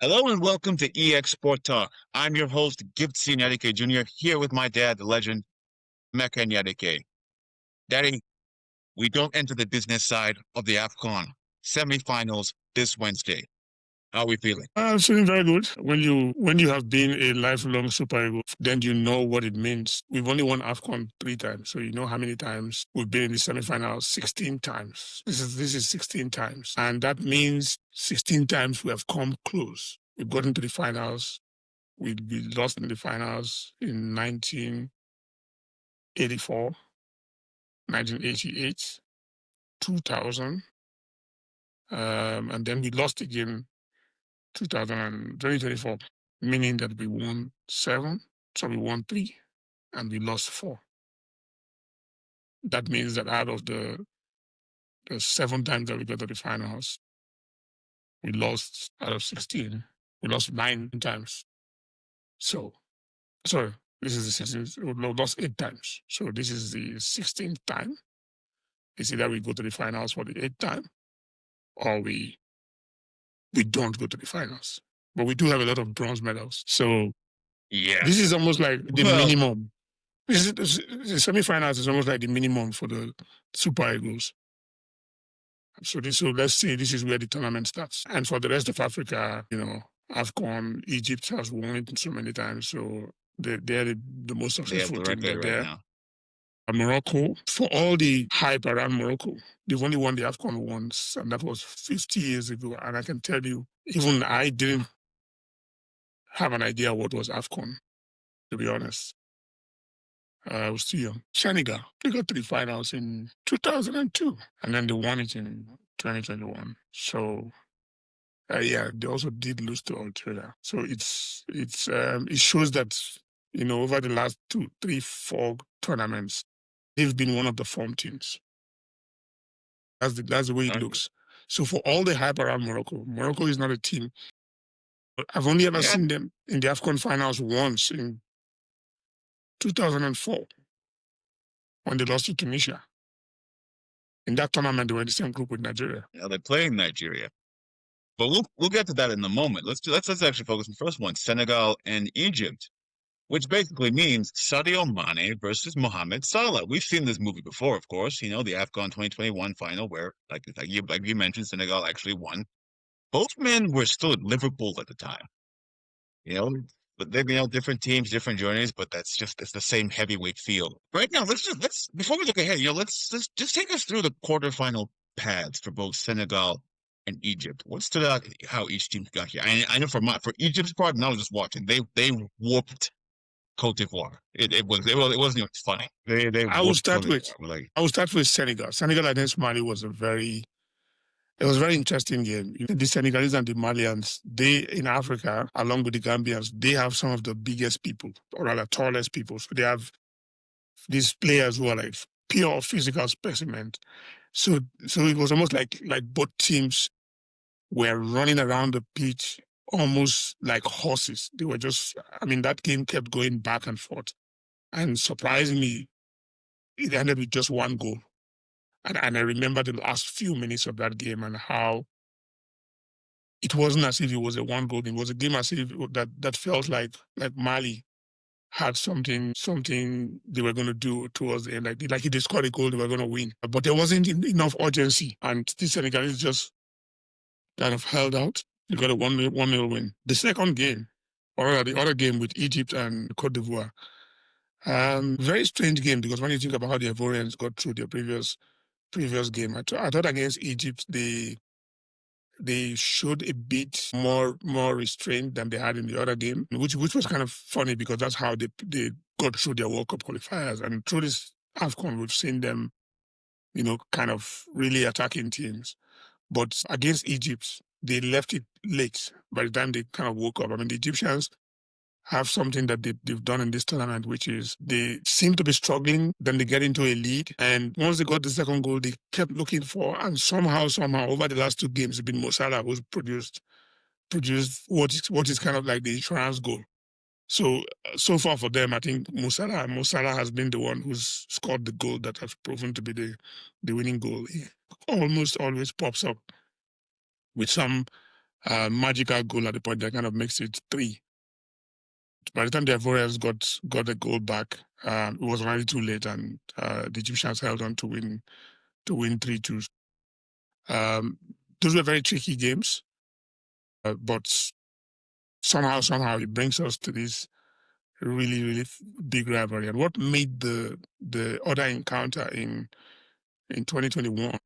Hello and welcome to EEXSport Talk. I'm your host, Enyadike Jr., here with my dad, the legend, Emeka Enyadike. Daddy, we don't enter the business side of the AFCON semifinals this Wednesday. How are we feeling? I'm feeling very good. When you have been a lifelong Super Eagle, then you know what it means. We've only won AFCON 3 times, so you know how many times we've been in the semifinals. 16 times. This is 16 times, and that means 16 times we have come close. We've gotten to the finals. We lost in the finals in 1984, 1988, 2000, and then we lost again 2024, meaning that we won 7, so we won 3, and we lost 4. That means that out of the 7 times that we got to the finals, we lost out of 16. We lost 9 times. So, sorry, this is the 16th. We lost 8 times. So this is the 16th time. It's either we go to the finals for the 8th time, or we don't go to the finals. But we do have a lot of bronze medals. So Yeah. this is almost like the minimum. The semifinals is almost like the minimum for the Super Eagles. So let's say this is where the tournament starts. And for the rest of Africa, AFCON, Egypt has won it so many times. So they're the most successful team right there. now. And Morocco, for all the hype around Morocco, they've only won the AFCON once, and that was 50 years ago. And I can tell you, even I didn't have an idea what was AFCON, to be honest. I was too young. Senegal, they got to the finals in 2002, and then they won it in 2021. So, yeah, they also did lose to Algeria. So it shows that over the last 2, 3, 4 tournaments, they've been one of the form teams. That's the way it looks. So for all the hype around Morocco is not a team. I've only ever seen them in the AFCON finals once in 2004 when they lost to Tunisia. In that tournament, they were in the same group with Nigeria. Yeah, they're playing Nigeria. But we'll get to that in a moment. Let's actually focus on the first one, Senegal and Egypt, which basically means Sadio Mane versus Mohamed Salah. We've seen this movie before, of course. The AFCON 2021 final where, like you mentioned, Senegal actually won. Both men were still at Liverpool at the time. But they've different teams, different journeys, but it's the same heavyweight feel. Right now, let's before we look ahead, let's just take us through the quarterfinal paths for both Senegal and Egypt. What stood out how each team got here? I know for Egypt's part, and I was just watching. They whooped Cote d'Ivoire. It wasn't even funny. I will start with Senegal. Senegal against Mali was a very interesting game. The Senegalese and the Malians, in Africa, along with the Gambians, they have some of the biggest people, or rather tallest people. So they have these players who are like pure physical specimens. So it was almost like both teams were running around the pitch almost like horses. They were just, that game kept going back and forth. And surprisingly, it ended with just 1 goal. And I remember the last few minutes of that game and how it wasn't as if it was a 1 goal. It was a game as if that felt like Mali had something they were going to do towards the end. Like if they scored a goal, they were going to win. But there wasn't enough urgency. And the Senegalese just kind of held out. They got a 1-0 win. The second game, or the other game with Egypt and Cote d'Ivoire, very strange game because when you think about how the Ivorians got through their previous game, I thought against Egypt they showed a bit more restraint than they had in the other game, which was kind of funny because that's how they got through their World Cup qualifiers. And through this AFCON, we've seen them, kind of really attacking teams. But against Egypt, they left it late by the time they kind of woke up. The Egyptians have something that they've done in this tournament, which is they seem to be struggling, then they get into a lead. And once they got the second goal, they kept looking for, and somehow, over the last 2 games, it's been Mo Salah who's produced what is kind of like the insurance goal. So far for them, I think Mo Salah has been the one who's scored the goal that has proven to be the winning goal. He almost always pops up with some magical goal at the point that kind of makes it 3. By the time the Ivorians got the goal back, it was already too late, and the Egyptians held on to win 3-2. Those were very tricky games, but somehow it brings us to this really, really big rivalry. And what made the other encounter in 2021,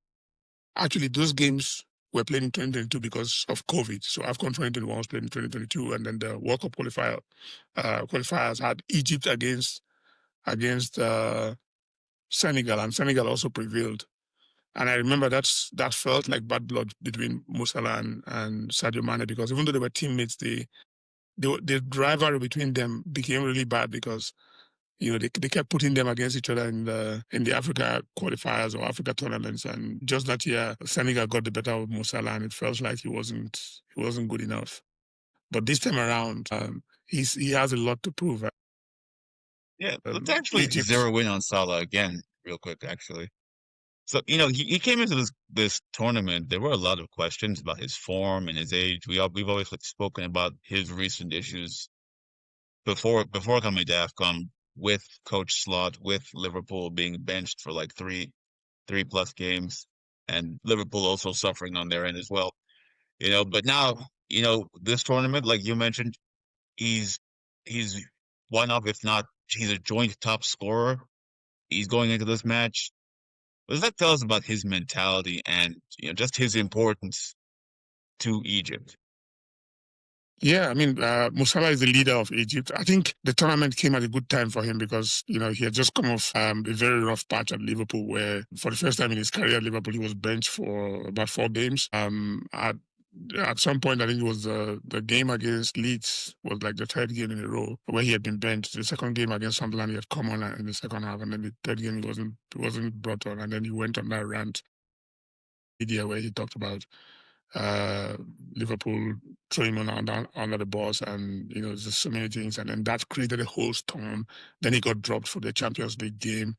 actually those games were played in 2022 because of COVID. So AFCON 2021 was played in 2022, and then the World Cup qualifiers had Egypt against Senegal, and Senegal also prevailed. And I remember that felt like bad blood between Mo Salah and Sadio Mane, because even though they were teammates, the rivalry between them became really bad because they kept putting them against each other in the Africa qualifiers or Africa tournaments. And just that year, Senegal got the better of Mo Salah, and it felt like he wasn't good enough. But this time around, he has a lot to prove. Yeah, let's actually zero in on Salah again, real quick, actually. So, he came into this tournament. There were a lot of questions about his form and his age. We've always spoken about his recent issues before coming to AFCON, with Coach Slot, with Liverpool being benched for like three plus games, and Liverpool also suffering on their end as well. But now, this tournament, like you mentioned, he's one of, if not, he's a joint top scorer. He's going into this match. What does that tell us about his mentality and just his importance to Egypt? Yeah, I mean, Mo Salah is the leader of Egypt. I think the tournament came at a good time for him because, he had just come off a very rough patch at Liverpool, where for the first time in his career at Liverpool, he was benched for about 4 games. At some point, I think it was the game against Leeds was like the 3rd game in a row where he had been benched. The 2nd game against Sunderland, he had come on in the second half, and then the 3rd game he wasn't brought on, and then he went on that rant media where he talked about Liverpool throwing him under the bus, and there's so many things, and then that created a whole storm. Then he got dropped for the Champions League game.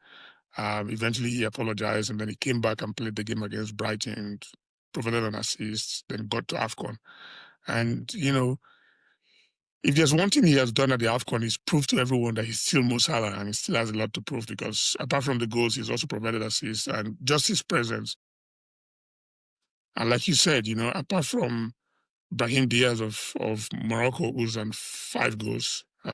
Eventually he apologized, and then he came back and played the game against Brighton, provided an assist, then got to AFCON. And if there's one thing he has done at the AFCON, is prove to everyone that he's still Mo Salah, and he still has a lot to prove, because apart from the goals, he's also provided assists, and just his presence. And like you said, apart from Brahim Diaz of Morocco, who's on 5 goals, Mo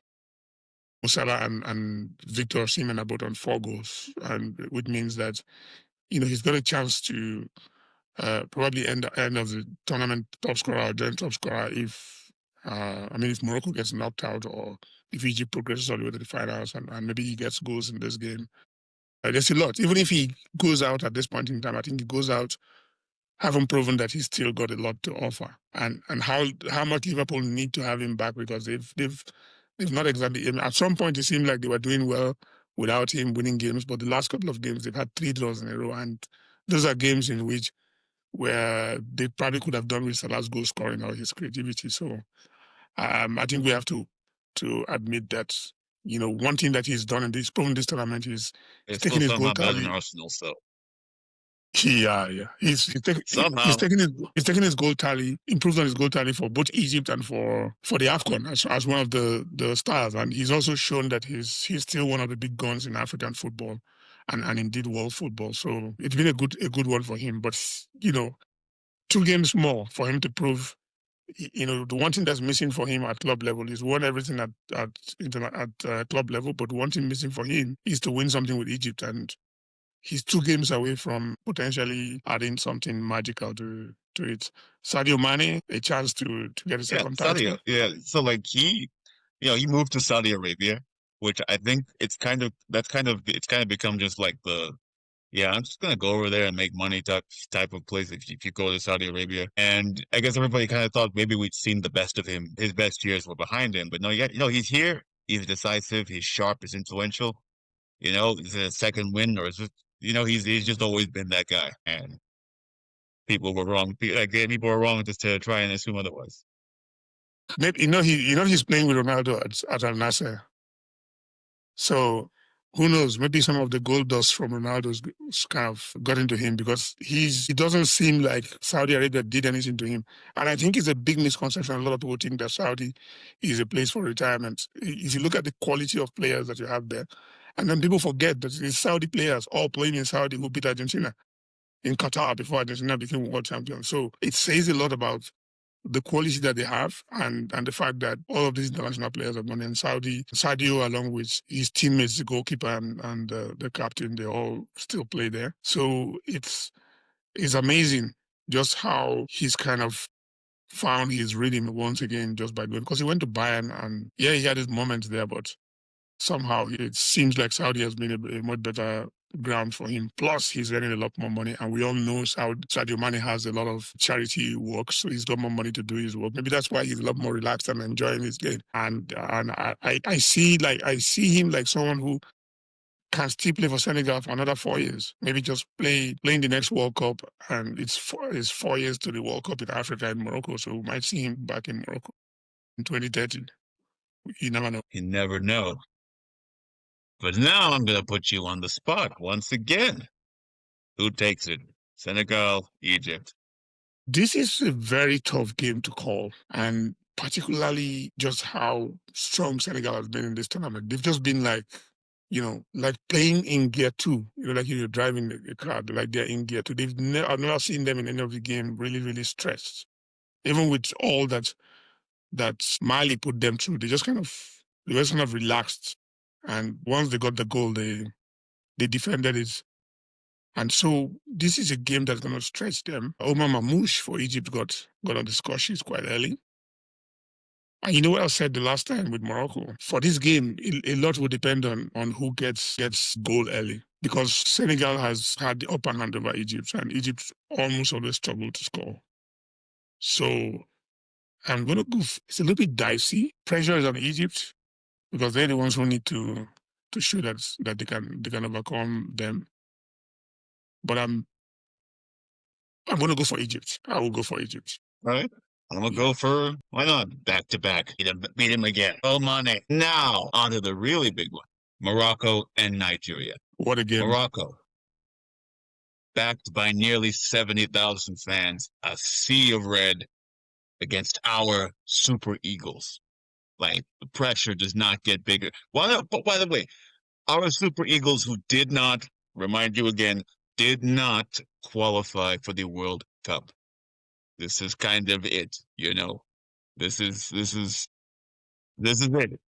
Salah and Victor Osimhen are both on 4 goals, and which means that he's got a chance to probably end of the tournament top scorer or joint top scorer if Morocco gets knocked out, or if Egypt progresses all the way to the finals, and maybe he gets goals in this game. There's a lot. Even if he goes out at this point in time, I think he goes out having proven that he's still got a lot to offer, and how much Liverpool need to have him back, because they've not exactly. At some point, it seemed like they were doing well without him, winning games, but the last couple of games they've had 3 draws in a row, and those are games in which where they probably could have done with Salah's goal scoring or his creativity. So I think we have to admit that one thing that he's done in this tournament is taking his goal tally. Arsenal, so. Yeah. He's taking his goal tally, improved on his goal tally for both Egypt and for the AFCON as one of the stars, and he's also shown that he's still one of the big guns in African football, and indeed world football. So it's been a good one for him. But 2 games more for him to prove. The one thing that's missing for him at club level is won everything at club level, but one thing missing for him is to win something with Egypt, and he's 2 games away from potentially adding something magical to it. Sadio Mane, a chance to get a second title. So he moved to Saudi Arabia, which I think it's kind of become just like I'm just gonna go over there and make money type of place if you go to Saudi Arabia. And I guess everybody kind of thought maybe we'd seen the best of him. His best years were behind him, but no, he's here. He's decisive. He's sharp. He's influential. Is it a second win, or is it? He's just always been that guy, and people were wrong. People were wrong just to try and assume otherwise. Maybe he's playing with Ronaldo at Al Nassr. So who knows? Maybe some of the gold dust from Ronaldo's kind of got into him because he doesn't seem like Saudi Arabia did anything to him. And I think it's a big misconception. A lot of people think that Saudi is a place for retirement. If you look at the quality of players that you have there, and then people forget that it's Saudi players all playing in Saudi who beat Argentina in Qatar before Argentina became world champion. So it says a lot about the quality that they have and the fact that all of these international players are born in Saudi. Sadio, along with his teammates, the goalkeeper and the captain, they all still play there. So it's amazing just how he's kind of found his rhythm once again just by going, because he went to Bayern and yeah, he had his moments there, but somehow it seems like Saudi has been a much better ground for him. Plus, he's earning a lot more money, and we all know Sadio Mane has a lot of charity work, so he's got more money to do his work. Maybe that's why he's a lot more relaxed and enjoying his game. And I see him like someone who can still play for Senegal for another 4 years. Maybe just playing the next World Cup, and it's 4 years to the World Cup in Africa and Morocco. So we might see him back in Morocco in 2030. You never know. You never know. But now I'm going to put you on the spot once again. Who takes it? Senegal, Egypt. This is a very tough game to call, and particularly just how strong Senegal has been in this tournament. They've just been like, like playing in gear two. Like you're driving a car, like they're in gear two. I've never seen them in any of the game really, really stressed. Even with all that Mali put them through, they were kind of relaxed. And once they got the goal, they defended it. And so this is a game that's going to stretch them. Omar Mamouche for Egypt got on the score sheet quite early. And you know what I said the last time with Morocco? For this game, a lot will depend on who gets goal early. Because Senegal has had the upper hand over Egypt, and Egypt almost always struggle to score. So I'm going to go. It's a little bit dicey. Pressure is on Egypt because they're the ones who need to show that they can overcome them. But I'm going to go for Egypt. I will go for Egypt. All right. I'm going to go for, why not, back-to-back. Beat him again. Oh, Mane. Now, on to the really big one. Morocco and Nigeria. What a game. Morocco, backed by nearly 70,000 fans, a sea of red against our Super Eagles. Like, the pressure does not get bigger. But by the way, our Super Eagles who did not, remind you again, did not qualify for the World Cup. This is kind of it, This is it.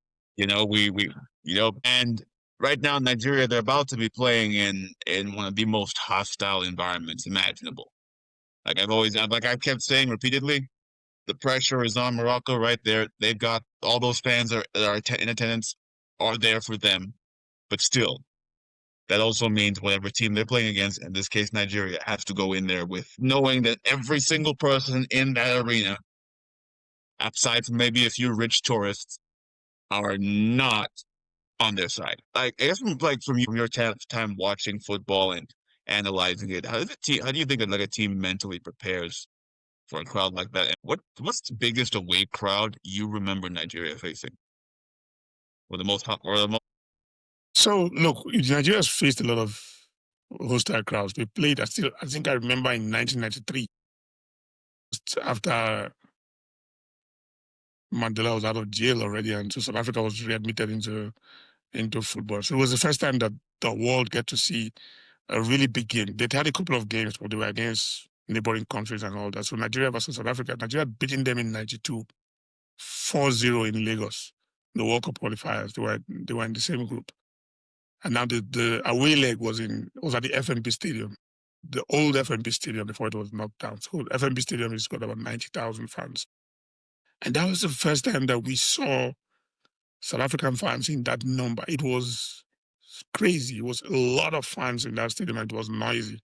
And right now Nigeria, they're about to be playing in one of the most hostile environments imaginable. Like I've kept saying repeatedly, the pressure is on Morocco right there. They've got all those fans that are in attendance are there for them, but still, that also means whatever team they're playing against, in this case Nigeria, has to go in there with knowing that every single person in that arena, aside from maybe a few rich tourists, are not on their side. I guess from your time watching football and analyzing it, how do you think that like a team mentally prepares for a crowd like that? And what's the biggest away crowd you remember Nigeria facing? Or the most hot, or the most? So look, Nigeria's faced a lot of hostile crowds. We played. I think I remember in 1993, after Mandela was out of jail already, and so South Africa was readmitted into football. So it was the first time that the world get to see a really big game. They'd had a couple of games, but they were against neighboring countries and all that. So Nigeria versus South Africa. Nigeria beating them in 92, 4-0 in Lagos. The World Cup qualifiers. They were in the same group. And now the away leg was at the FMP Stadium, the old FMP Stadium before it was knocked down. So FMP Stadium has got about 90,000 fans. And that was the first time that we saw South African fans in that number. It was crazy. It was a lot of fans in that stadium, and it was noisy.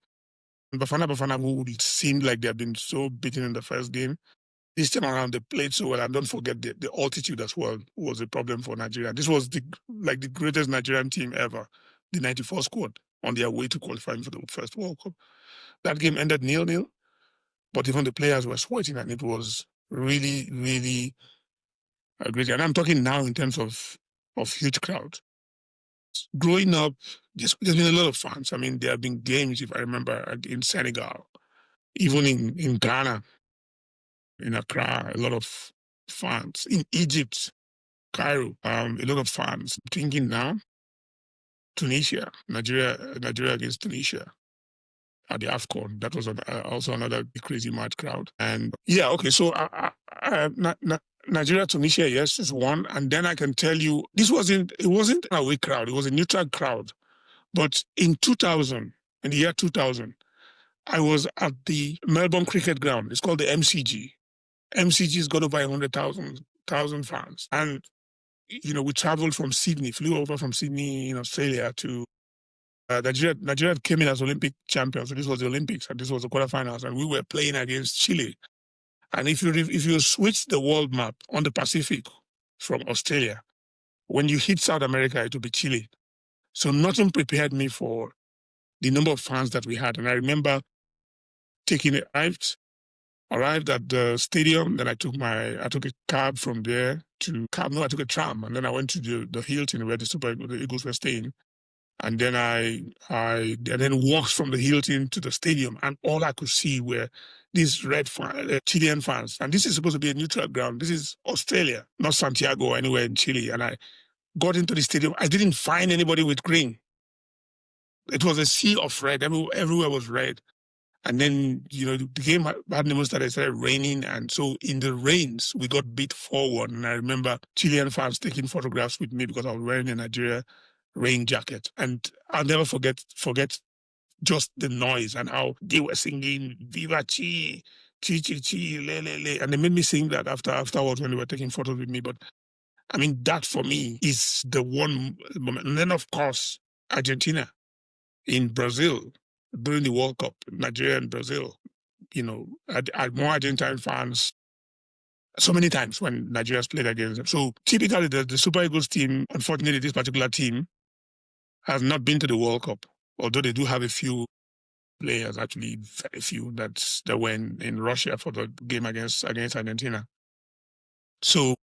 Bafana, who seemed like they had been so beaten in the first game, this time around they played so well. And don't forget the altitude as well was a problem for Nigeria. This was the greatest Nigerian team ever, the 94 squad, on their way to qualifying for the first World Cup. That game ended 0-0, but even the players were sweating, and it was really, really great. And I'm talking now in terms of huge crowd. growing up, there's been a lot of fans. I mean, there have been games, if I remember, in Senegal, even in Ghana, in Accra, a lot of fans. In Egypt, Cairo, a lot of fans. Thinking now, Tunisia, Nigeria against Tunisia at the AFCON. That was also another crazy mad crowd. And yeah, okay, so Nigeria, Tunisia, yes, is one. And then I can tell you, it wasn't an away crowd, it was a neutral crowd. But in the year 2000, I was at the Melbourne Cricket Ground. It's called the MCG. MCG's got over 100,000 fans. And, we traveled from Sydney, flew over from Sydney in Australia to Nigeria came in as Olympic champions. So this was the Olympics, and this was the quarterfinals, and we were playing against Chile. And if you switch the world map on the Pacific from Australia, when you hit South America, it will be Chile. So nothing prepared me for the number of fans that we had. And I remember arrived at the stadium. Then I took a cab from there I took a tram, and then I went to the Hilton where the Eagles were staying. And then I then walked from the Hilton to the stadium, and all I could see were these red Chilean fans. And this is supposed to be a neutral ground. This is Australia, not Santiago or anywhere in Chile. And I got into the stadium. I didn't find anybody with green. It was a sea of red. Everywhere was red. And then, the game hadn't even started. It started raining. And so in the rains, we got beat 4-1. And I remember Chilean fans taking photographs with me because I was wearing a Nigeria rain jacket. And I'll never forget just the noise and how they were singing Viva Chi, Chi Chi Chi, Le Le Le. And they made me sing that afterwards when they were taking photos with me. But I mean, that for me is the one moment. And then, of course, Argentina in Brazil during the World Cup, Nigeria and Brazil. I had more Argentine fans so many times when Nigeria's played against them. So typically the Super Eagles team, unfortunately, this particular team has not been to the World Cup, although they do have a few players, actually very few, that were in Russia for the game against Argentina. So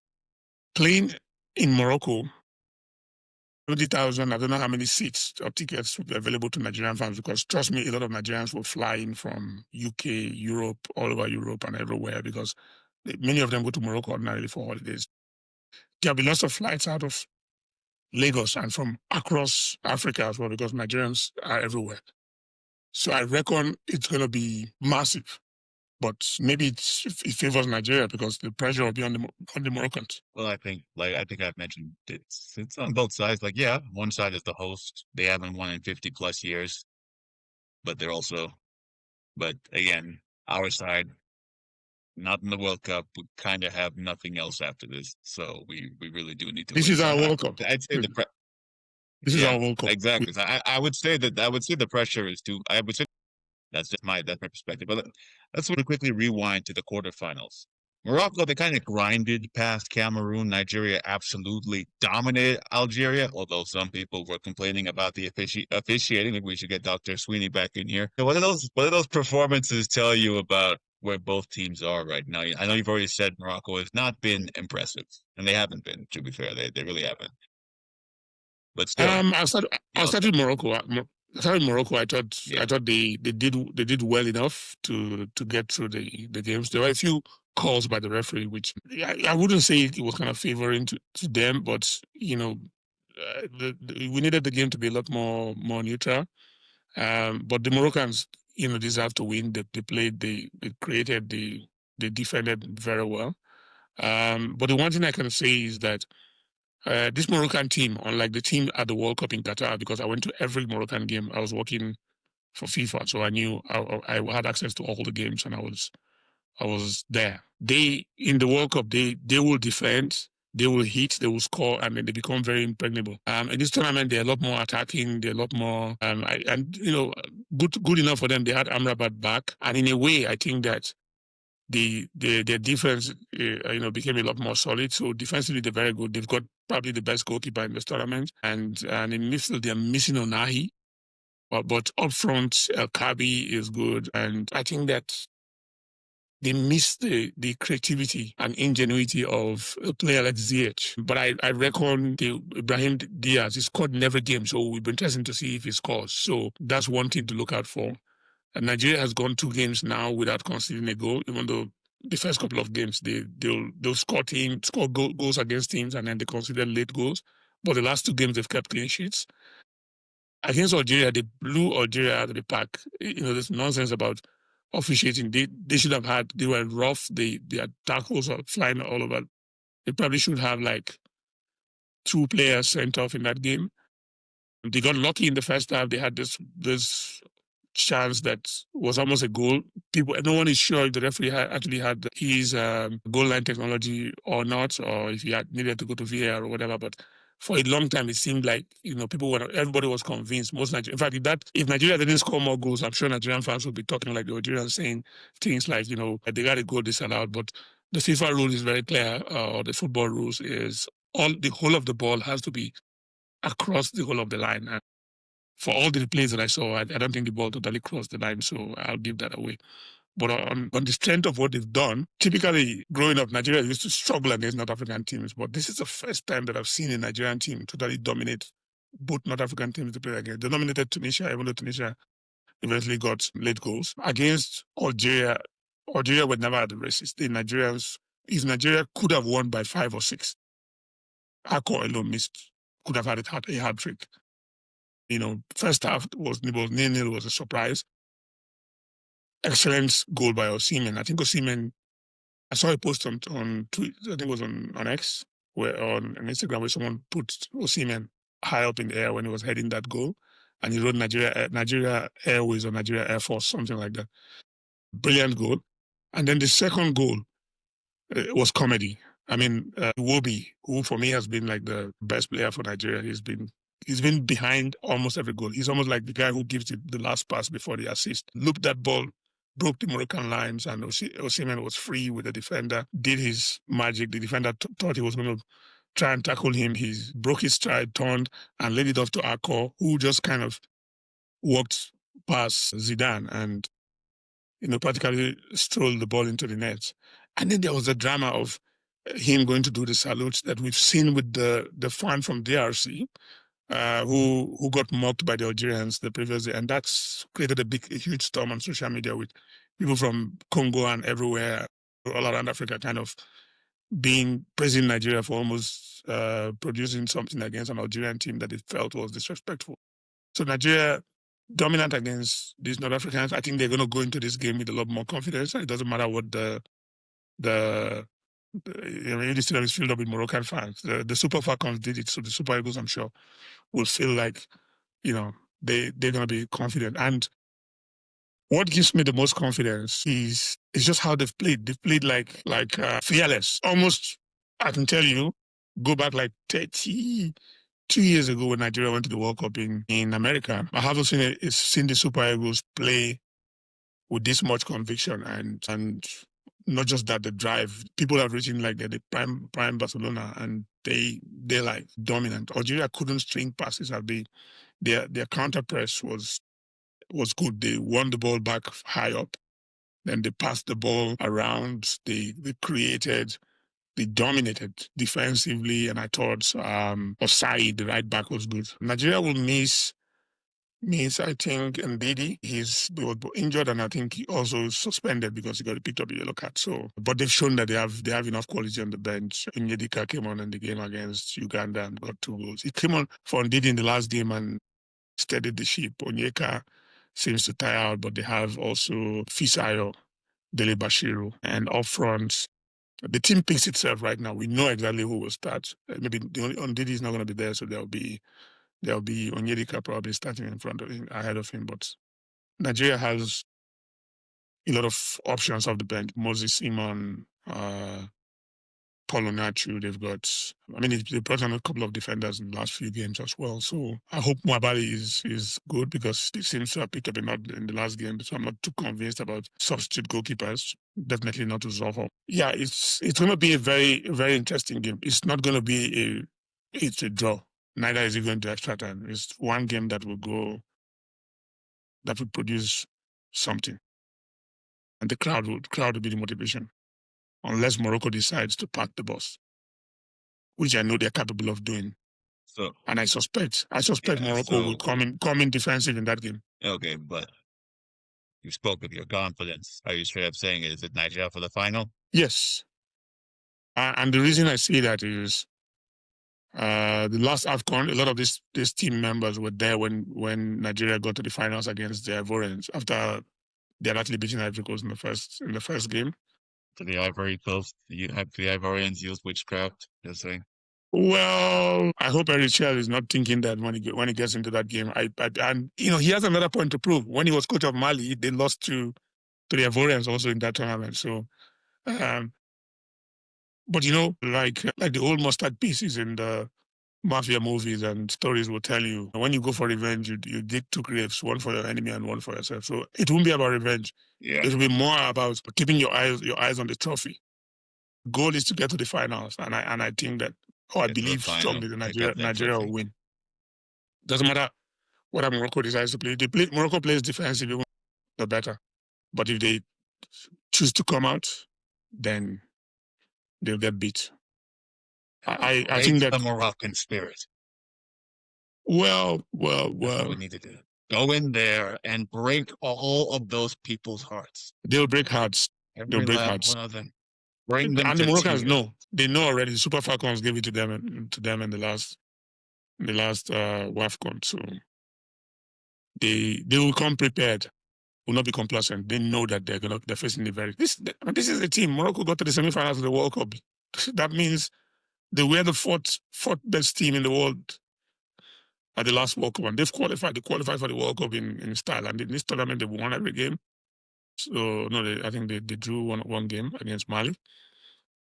playing in Morocco, 20,000, I don't know how many seats or tickets would be available to Nigerian fans, because trust me, a lot of Nigerians will fly in from UK, Europe, all over Europe and everywhere, because many of them go to Morocco ordinarily for holidays. There'll be lots of flights out of Lagos and from across Africa as well, because Nigerians are everywhere. So I reckon it's going to be massive. But maybe it favors Nigeria because the pressure will be on the Moroccans. Well, I think I've mentioned it's on both sides. Like, yeah, one side is the host. They haven't won in 50 plus years, but again, our side, not in the World Cup. We kind of have nothing else after this, so we really do need to. This is our World Cup. I'd say this is our World Cup. Exactly. I would say the pressure is too. I would say. That's my perspective. But let's really quickly rewind to the quarterfinals. Morocco, they kind of grinded past Cameroon. Nigeria absolutely dominated Algeria, although some people were complaining about the officiating. Maybe we should get Dr. Sweeney back in here. So what do those performances tell you about where both teams are right now? I know you've already said Morocco has not been impressive, and they haven't been, to be fair. They really haven't. But still. I started Morocco. I thought they did well enough to get through the games. There were a few calls by the referee, which I wouldn't say it was kind of favoring to them, but we needed the game to be a lot more neutral. But the Moroccans, deserve to win. They played, they created, they defended very well. But the one thing I can say is that this Moroccan team, unlike the team at the World Cup in Qatar, because I went to every Moroccan game, I was working for FIFA, so I knew I had access to all the games, and I was there. They in the World Cup, they will defend, they will hit, they will score, and then they become very impregnable. In this tournament, they're a lot more attacking, they're a lot more, good enough for them. They had Amrabat back, and in a way, I think that their defense, became a lot more solid. So defensively, they're very good. They've got probably the best goalkeeper in this tournament, and in midfield, they're missing Onahi, but up front, El Kabi is good, and I think that they miss the creativity and ingenuity of a player like ZH. But I reckon Ibrahim Diaz, he scored in every game, so it will be interesting to see if he scores. So that's one thing to look out for. And Nigeria has gone 2 games now without conceding a goal, even though the first couple of games they'll score goals against teams and then they conceded late goals. But the last 2 games they've kept clean sheets. Against Algeria, they blew Algeria out of the park. There's nonsense about officiating. They should have had. They were rough. They had tackles flying all over. They probably should have like 2 players sent off in that game. They got lucky in the first half. They had this chance that was almost a goal. No one is sure if the referee actually had his goal line technology or not, or if he had needed to go to VAR or whatever. But for a long time, it seemed like everybody was convinced. In fact, if Nigeria didn't score more goals, I'm sure Nigerian fans would be talking like the Algerians, saying things like they got a goal disallowed. But the FIFA rule is very clear, or the football rules is the whole of the ball has to be across the whole of the line. And for all the replays that I saw, I don't think the ball totally crossed the line, so I'll give that away. But on the strength of what they've done, typically growing up, Nigeria used to struggle against North African teams, but this is the first time that I've seen a Nigerian team totally dominate both North African teams to play against. They dominated Tunisia, even though Tunisia eventually got late goals. Against Algeria were never at the races. If Nigeria could have won by 5 or 6, AFCON alone could have had a hat-trick. First half was 0-0, was a surprise. Excellent goal by Osimhen. I think Osimhen, I saw a post on Twitter, I think it was on X, on Instagram, where someone put Osimhen high up in the air when he was heading that goal. And he wrote Nigeria Airways or Nigeria Air Force, something like that. Brilliant goal. And then the second goal was comedy. I mean, Iwobi, who for me has been like the best player for Nigeria, he's been behind almost every goal. He's almost like the guy who gives the last pass before the assist. Looped that ball, broke the Moroccan lines, and Osimhen was free with the defender, did his magic. The defender thought he was going to try and tackle him. He broke his stride, turned, and laid it off to Akor, who just kind of walked past Zidane and, practically strolled the ball into the net. And then there was the drama of him going to do the salute that we've seen with the fan from DRC, who got mocked by the Algerians the previous day, and that's created a huge storm on social media with people from Congo and everywhere, all around Africa, kind of praising Nigeria for almost producing something against an Algerian team that it felt was disrespectful. So Nigeria, dominant against these North Africans, I think they're going to go into this game with a lot more confidence. It doesn't matter what the stadium is filled up with Moroccan fans. The Super Falcons did it, so the Super Eagles, I'm sure, will feel like, they're going to be confident. And what gives me the most confidence is just how they've played. They've played like fearless. Almost, I can tell you, go back like 32 years ago when Nigeria went to the World Cup in America. I haven't seen the Super Eagles play with this much conviction and not just that, the drive. People have written like they're the prime Barcelona, and they're like dominant. Algeria couldn't string passes. Their counter press was good. They won the ball back high up. Then they passed the ball around. They created. They dominated defensively, and I thought Osai, the right back, was good. Nigeria will miss, I think, Ndidi. He was injured, and I think he also suspended because he got picked up a yellow card. So, but they've shown that they have enough quality on the bench. Enyadike came on in the game against Uganda and got 2 goals. He came on for Ndidi in the last game and steadied the ship. Onyeka seems to tire out, but they have also Fisayo, Dele Bashiru, and up front, the team picks itself right now. We know exactly who will start. Maybe Ndidi is not going to be there, so there'll be Onyedika probably starting in front of him, ahead of him. But Nigeria has a lot of options off the bench. Moses Simon, Paul Onachu, they brought on a couple of defenders in the last few games as well. So I hope Mwabali is good, because he seems to have picked up a lot in the last game. So I'm not too convinced about substitute goalkeepers. Definitely not to Zoho. Yeah, it's going to be a very, very interesting game. It's not going to be it's a draw. Neither is it going to extra time. It's one game that will produce something. and the crowd will be the motivation, unless Morocco decides to park the bus, which I know they're capable of doing. So, and I suspect Morocco will come in defensive in that game. Okay, but you spoke with your confidence. Are you straight up saying is it Nigeria for the final? Yes. And the reason I say that is the last AFCON, a lot of these team members were there when Nigeria got to the finals against the Ivorians after they had actually beaten Ivory Coast in the first game. To the Ivory Coast, the Ivorians used witchcraft. You're saying? Well, I hope Erichel is not thinking that when he gets into that game. And he has another point to prove. When he was coach of Mali, they lost to the Ivorians also in that tournament. So, but like the old mustard pieces in the mafia movies and stories will tell you, when you go for revenge, you dig two graves, one for your enemy and one for yourself. So it won't be about revenge. Yeah. It will be more about keeping your eyes on the trophy. Goal is to get to the finals, and I think that, I believe strongly that Nigeria will win. Doesn't matter what Morocco decides to play. Morocco plays defensive, even the better. But if they choose to come out, then they'll get beat. I think that the Moroccan spirit. Well. That's what we need to do. Go in there and break all of those people's hearts. They'll break hearts. They'll break hearts. One of them. Bring them and to the Moroccans tears. know. They know already. The Super Falcons gave it to them in the last WAFCON. So they will come prepared. Will not be complacent. They know that they're facing this is a team. Morocco got to the semifinals of the World Cup. That means they were the fourth best team in the world at the last World Cup, and they've qualified. They qualified for the World Cup in style, and in this tournament they won every game. So I think they drew one game against Mali,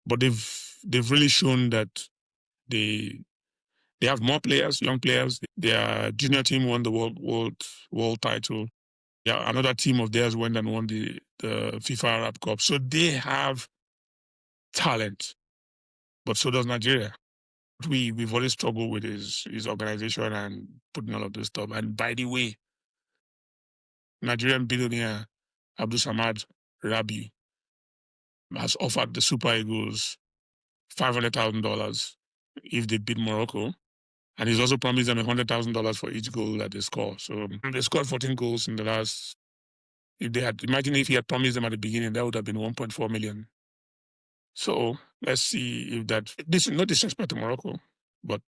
but they've really shown that they have more players, young players. Their junior team won the world title. Yeah, another team of theirs went and won the FIFA Arab Cup. So they have talent, but so does Nigeria. We've always struggled with his organization and putting all of this stuff. And by the way, Nigerian billionaire Abdul Samad Rabi has offered the Super Eagles $500,000 if they beat Morocco. And he's also promised them $100,000 for each goal that they score. So they scored 14 goals in the last. Imagine if he had promised them at the beginning, that would have been 1.4 million. So let's see if that. This is no disrespect to Morocco, but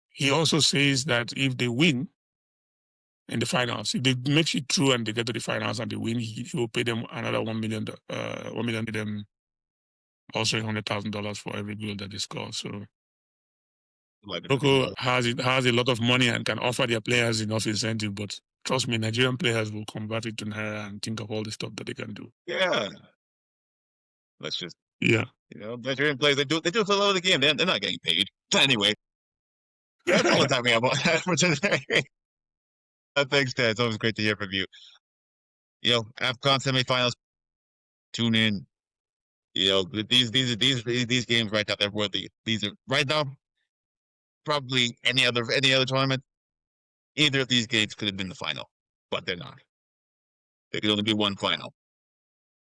he also says that if they win in the finals, if they make it through and they get to the finals and they win, he will pay them another $1 million. $1 million, them also $100,000 for every goal that they score. So Morocco has a lot of money and can offer their players enough incentive, but trust me, Nigerian players will convert it to naira and think of all the stuff that they can do. Yeah. Let's just Nigerian players, they do it for the love of the game. They're not getting paid. But anyway, that's all the time we have for today. Thanks, Ted. It's always great to hear from you. AFCON semifinals. Tune in. These games right now, they're worthy. These are right now. Probably any other tournament. Either of these games could have been the final, but they're not. There could only be one final.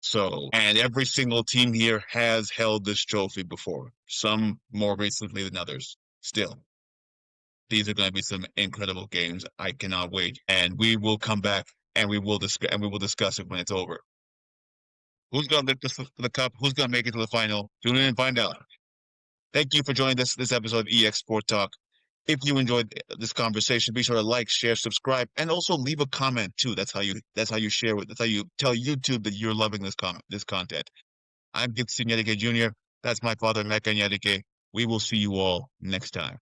So, and every single team here has held this trophy before, some more recently than others. Still, these are going to be some incredible games. I cannot wait, and we will come back and we will discuss it when it's over. Who's going to lift the cup? Who's going to make it to the final? Tune in and find out. Thank you for joining this episode of EEXSport Talk. If you enjoyed this conversation, be sure to like, share, subscribe, and also leave a comment too. That's how you share it. That's how you tell YouTube that you're loving this content. I'm Enyadike Jr. That's my father, Emeka Enyadike. We will see you all next time.